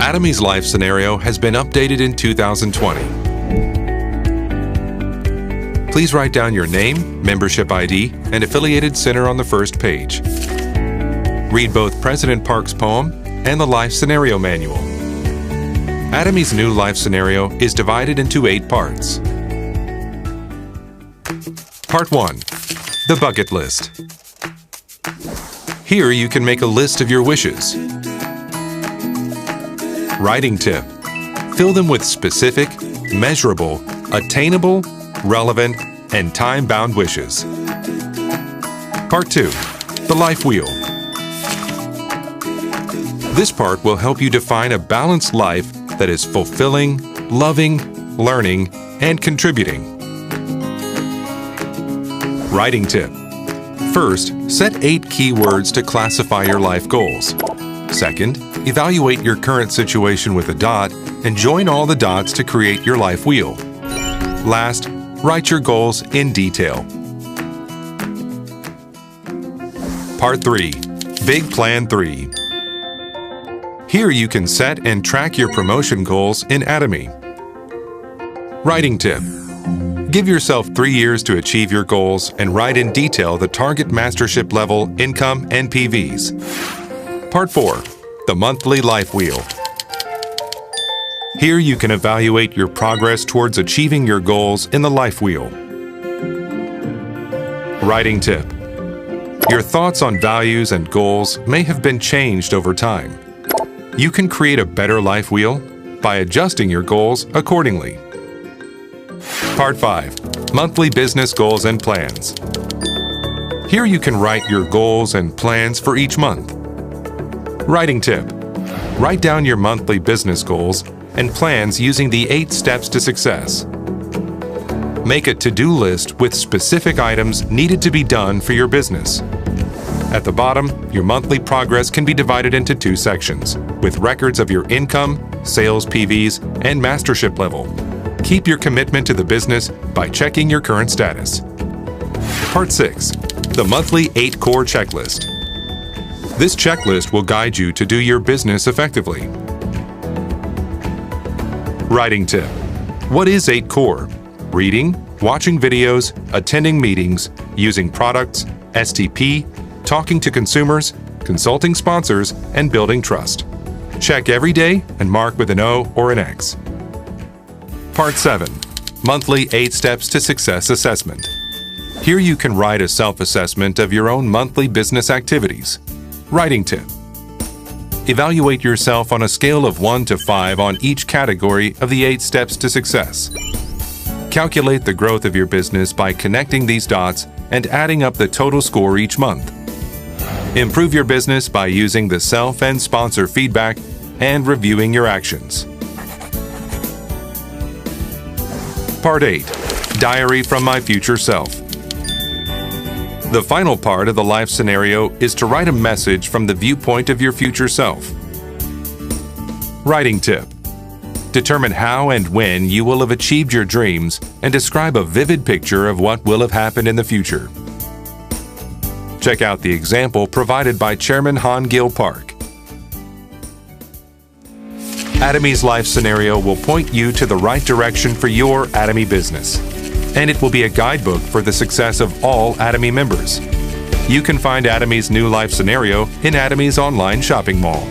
Atomy's life scenario has been updated in 2020. Please write down your name, membership ID, and affiliated center on the first page. Read both President Park's poem and the life scenario manual. Atomy's new life scenario is divided into 8 parts. Part 1. The bucket list. Here you can make a list of your wishes. Writing tip. Fill them with specific, measurable, attainable, relevant, and time-bound wishes. Part 2. The life wheel. This part will help you define a balanced life that is fulfilling, loving, learning, and contributing. Writing tip. First, set 8 keywords to classify your life goals. Second, evaluate your current situation with a dot and join all the dots to create your life wheel. Last, write your goals in detail. Part 3. Big Plan 3. Here you can set and track your promotion goals in Atomy. Writing tip. Give yourself 3 years to achieve your goals and write in detail the target mastership level, income, and PVs. Part 4. The monthly life wheel. Here you can evaluate your progress towards achieving your goals in the life wheel. Writing tip. Your thoughts on values and goals may have been changed over time. You can create a better life wheel by adjusting your goals accordingly. Part 5. Monthly business goals and plans. Here you can write your goals and plans for each month. Writing tip. Write down your monthly business goals and plans using the 8 steps to success. Make a to-do list with specific items needed to be done for your business. At the bottom, your monthly progress can be divided into 2 sections, with records of your income, sales PVs, and mastership level. Keep your commitment to the business by checking your current status. Part 6. The monthly 8 core checklist. This checklist will guide you to do your business effectively. Writing tip. What is 8 core? Reading, watching videos, attending meetings, using products, STP, talking to consumers, consulting sponsors, and building trust. Check every day and mark with an O or an X. Part 7. Monthly 8 Steps to Success Assessment. Here you can write a self-assessment of your own monthly business activities. Writing tip. Evaluate yourself on a scale of 1 to 5 on each category of the 8 steps to success. Calculate the growth of your business by connecting these dots and adding up the total score each month. Improve your business by using the self and sponsor feedback and reviewing your actions. Part 8. Diary from My Future Self. The final part of the life scenario is to write a message from the viewpoint of your future self. Writing tip. Determine how and when you will have achieved your dreams and describe a vivid picture of what will have happened in the future. Check out the example provided by Chairman Han Gil Park. Atomy's life scenario will point you to the right direction for your Atomy business, and it will be a guidebook for the success of all Atomy members. You can find Atomy's new life scenario in Atomy's online shopping mall.